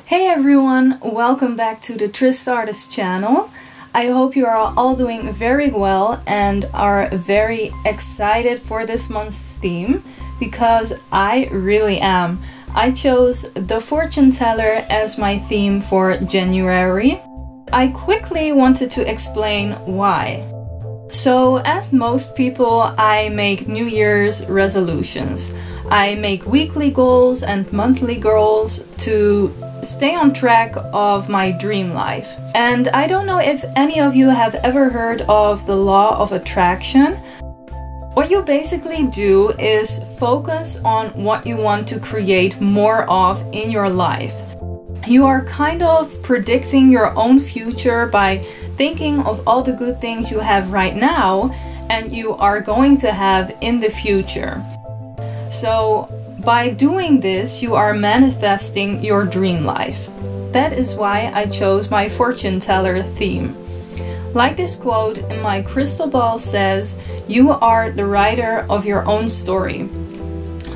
Hey everyone, welcome back to the TristArtist channel. I hope you are all doing very well and are very excited for this month's theme, because I really am. I chose the fortune teller as my theme for January. I quickly wanted to explain why. So, as most people, I make New Year's resolutions. I make weekly goals and monthly goals to stay on track of my dream life. And I don't know if any of you have ever heard of the law of attraction. What you basically do is focus on what you want to create more of in your life. You are kind of predicting your own future by thinking of all the good things you have right now and you are going to have in the future. So by doing this, you are manifesting your dream life. That is why I chose my fortune teller theme. Like this quote in my crystal ball says, you are the writer of your own story.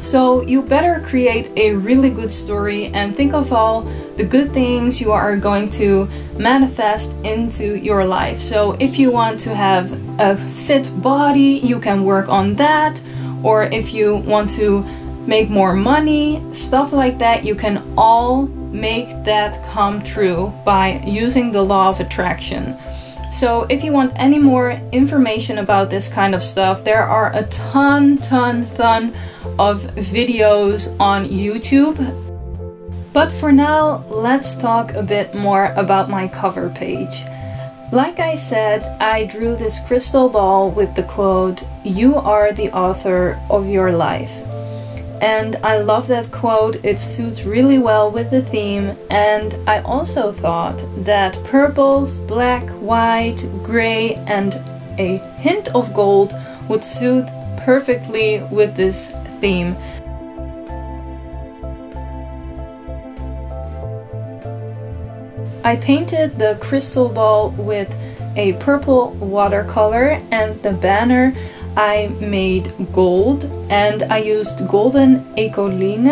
So you better create a really good story and think of all the good things you are going to manifest into your life. So if you want to have a fit body, you can work on that. Or if you want to make more money, stuff like that, you can all make that come true by using the law of attraction. So if you want any more information about this kind of stuff, there are a ton of videos on YouTube. But for now, let's talk a bit more about my cover page. Like I said, I drew this crystal ball with the quote, "You are the author of your life." And I love that quote, it suits really well with the theme, and I also thought that purples, black, white, gray and a hint of gold would suit perfectly with this theme. I painted the crystal ball with a purple watercolor and the banner I made gold, and I used golden ecoline.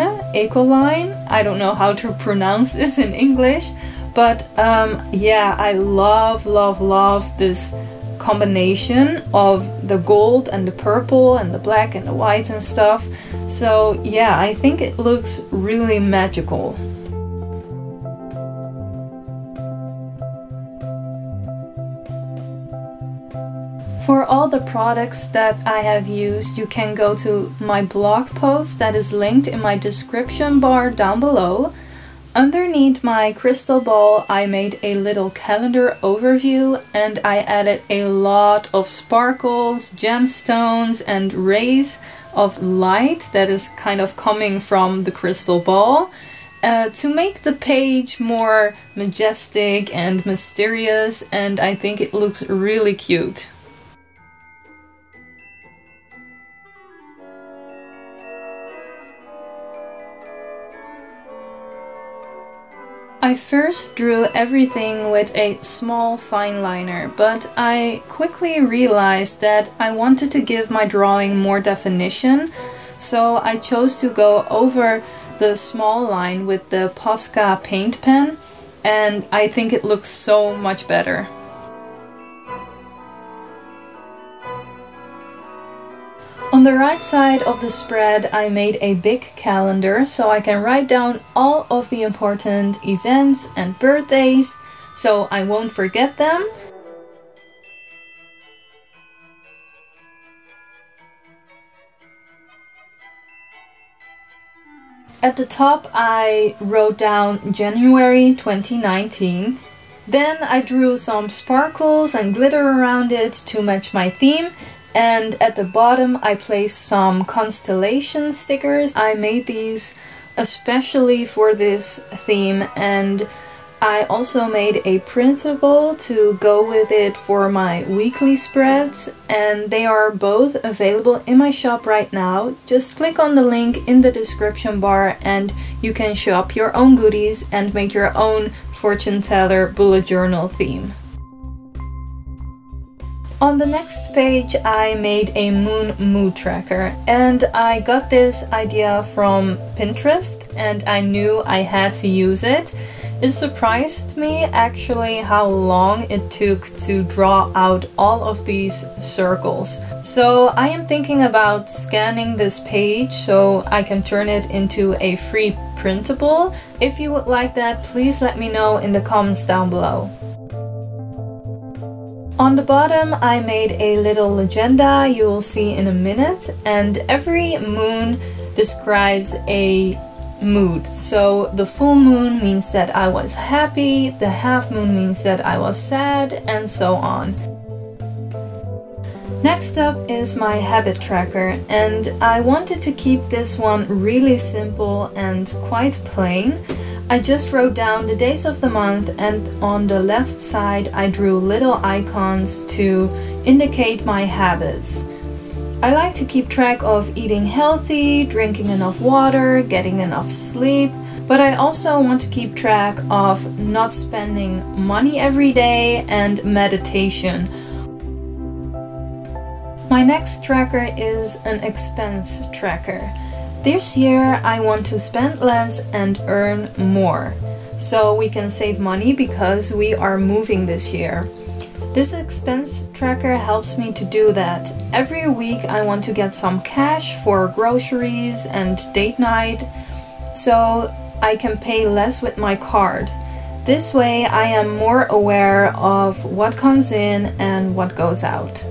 I don't know how to pronounce this in English, but yeah, I love this combination of the gold and the purple and the black and the white and stuff. So yeah, I think it looks really magical. For all the products that I have used, you can go to my blog post that is linked in my description bar down below. Underneath my crystal ball, I made a little calendar overview and I added a lot of sparkles, gemstones and rays of light that is kind of coming from the crystal ball to make the page more majestic and mysterious, and I think it looks really cute. I first drew everything with a small fine liner, but I quickly realized that I wanted to give my drawing more definition, so I chose to go over the small line with the Posca paint pen, and I think it looks so much better. On the right side of the spread, I made a big calendar so I can write down all of the important events and birthdays so I won't forget them. At the top, I wrote down January 2019. Then I drew some sparkles and glitter around it to match my theme. And at the bottom I placed some constellation stickers. I made these especially for this theme, and I also made a printable to go with it for my weekly spreads, and they are both available in my shop right now. Just click on the link in the description bar and you can shop your own goodies and make your own fortune teller bullet journal theme. On the next page I made a Moo Moo Tracker, and I got this idea from Pinterest and I knew I had to use it. It surprised me actually how long it took to draw out all of these circles. So I am thinking about scanning this page so I can turn it into a free printable. If you would like that, please let me know in the comments down below. On the bottom I made a little legenda you will see in a minute, and every moon describes a mood. So the full moon means that I was happy, the half moon means that I was sad, and so on. Next up is my habit tracker, and I wanted to keep this one really simple and quite plain. I just wrote down the days of the month, and on the left side I drew little icons to indicate my habits. I like to keep track of eating healthy, drinking enough water, getting enough sleep, but I also want to keep track of not spending money every day and meditation. My next tracker is an expense tracker. This year I want to spend less and earn more, so we can save money because we are moving this year. This expense tracker helps me to do that. Every week I want to get some cash for groceries and date night, so I can pay less with my card. This way I am more aware of what comes in and what goes out.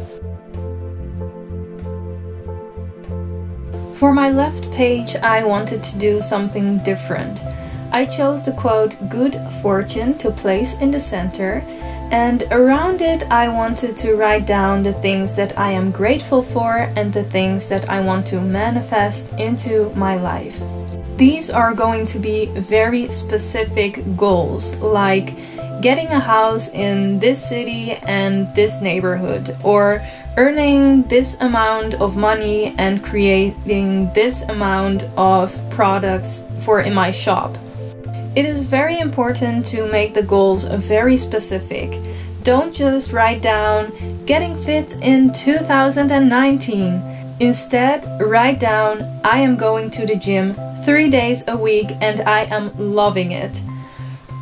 For my left page I wanted to do something different. I chose the quote "Good fortune" to place in the center, and around it I wanted to write down the things that I am grateful for and the things that I want to manifest into my life. These are going to be very specific goals, like getting a house in this city and this neighborhood, or earning this amount of money and creating this amount of products for in my shop. It is very important to make the goals very specific. Don't just write down "getting fit in 2019. Instead, write down "I am going to the gym 3 days a week and I am loving it."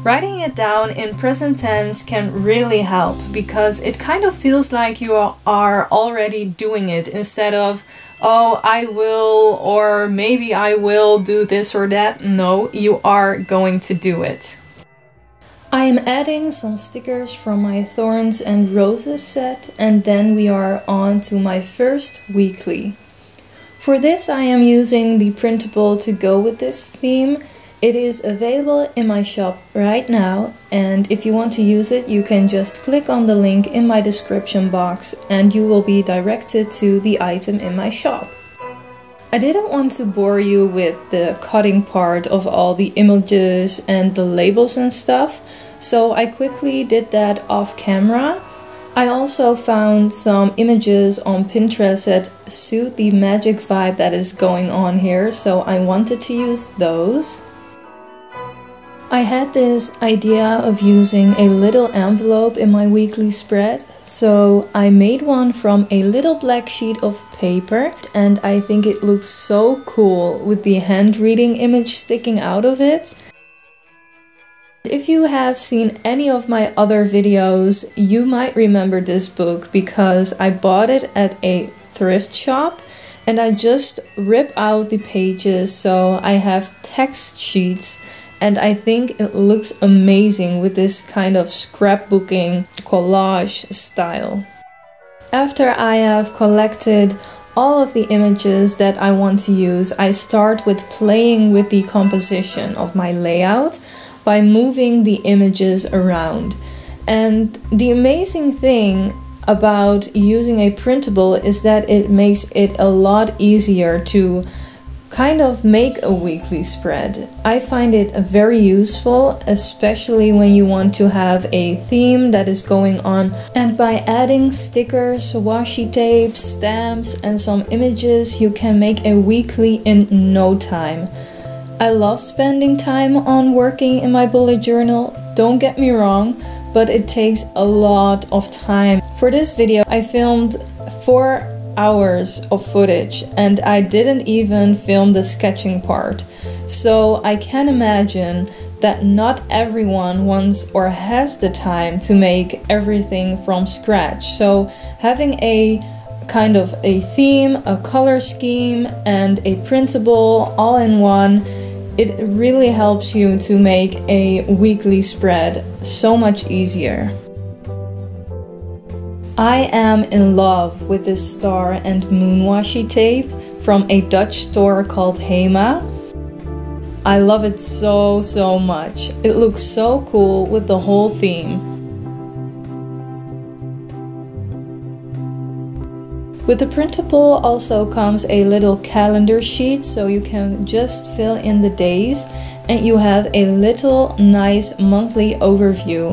Writing it down in present tense can really help because it kind of feels like you are already doing it instead of "oh, I will," or "maybe I will do this or that." No, you are going to do it. I am adding some stickers from my Thorns and Roses set, and then we are on to my first weekly. For this I am using the Printable to go with this theme. It is available in my shop right now, and if you want to use it you can just click on the link in my description box and you will be directed to the item in my shop. I didn't want to bore you with the cutting part of all the images and the labels and stuff, so I quickly did that off camera. I also found some images on Pinterest that suit the magic vibe that is going on here, so I wanted to use those. I had this idea of using a little envelope in my weekly spread, so I made one from a little black sheet of paper, and I think it looks so cool with the hand reading image sticking out of it. If you have seen any of my other videos, you might remember this book because I bought it at a thrift shop and I just rip out the pages so I have text sheets. And I think it looks amazing with this kind of scrapbooking collage style. After I have collected all of the images that I want to use, I start with playing with the composition of my layout by moving the images around. And the amazing thing about using a printable is that it makes it a lot easier to kind of make a weekly spread. I find it very useful, especially when you want to have a theme that is going on, and by adding stickers, washi tape, stamps and some images you can make a weekly in no time. I love spending time on working in my bullet journal, don't get me wrong, but it takes a lot of time. For this video I filmed 4 hours of footage and I didn't even film the sketching part. So I can imagine that not everyone wants or has the time to make everything from scratch. So having a kind of a theme, a color scheme, and a printable all in one, it really helps you to make a weekly spread so much easier. I am in love with this star and moon washi tape from a Dutch store called Hema. I love it so much. It looks so cool with the whole theme. With the printable also comes a little calendar sheet, so you can just fill in the days and you have a little nice monthly overview.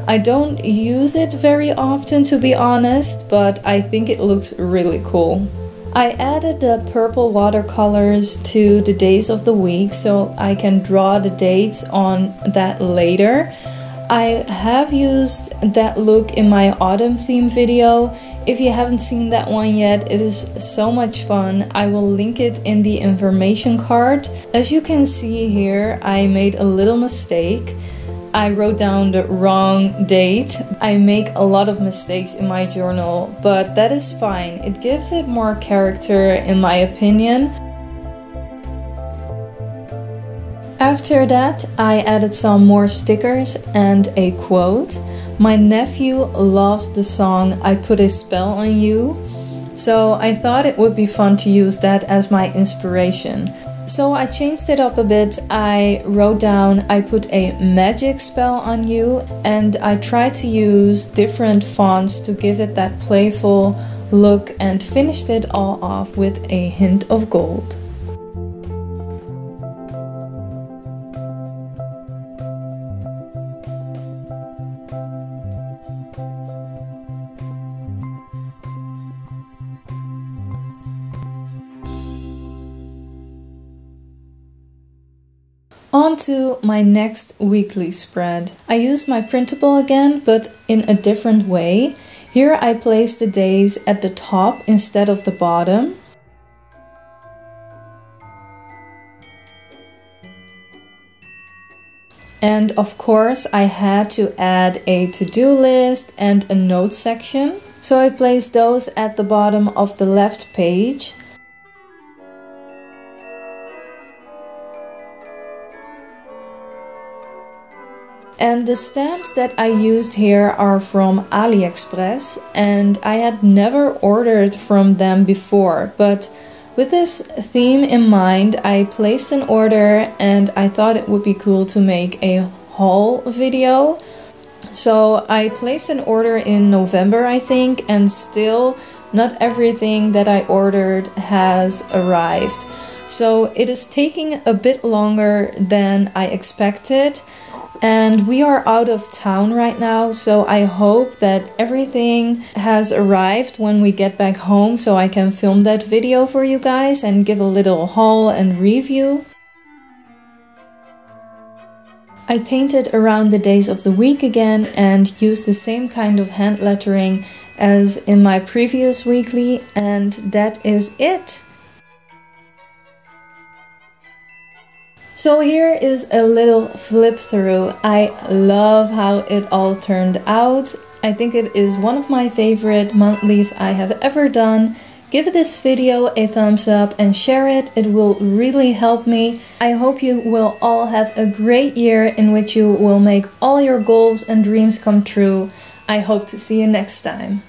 I don't use it very often, to be honest, but I think it looks really cool. I added the purple watercolors to the days of the week so I can draw the dates on that later. I have used that look in my autumn theme video. If you haven't seen that one yet, it is so much fun. I will link it in the information card. As you can see here, I made a little mistake. I wrote down the wrong date. I make a lot of mistakes in my journal, but that is fine. It gives it more character in my opinion. After that, I added some more stickers and a quote. My nephew loves the song I Put a Spell on You, so I thought it would be fun to use that as my inspiration. So I changed it up a bit. I wrote down I put a magic spell on you, and I tried to use different fonts to give it that playful look and finished it all off with a hint of gold. On to my next weekly spread. I used my printable again, but in a different way. Here I placed the days at the top instead of the bottom. And of course I had to add a to-do list and a notes section. So I placed those at the bottom of the left page. And the stamps that I used here are from AliExpress, and I had never ordered from them before, but with this theme in mind I placed an order and I thought it would be cool to make a haul video. So I placed an order in November I think, and still not everything that I ordered has arrived. So it is taking a bit longer than I expected. And we are out of town right now, so I hope that everything has arrived when we get back home so I can film that video for you guys and give a little haul and review. I painted around the days of the week again and used the same kind of hand lettering as in my previous weekly, and that is it. So here is a little flip through. I love how it all turned out. I think it is one of my favorite monthlies I have ever done. Give this video a thumbs up and share it. It will really help me. I hope you will all have a great year in which you will make all your goals and dreams come true. I hope to see you next time.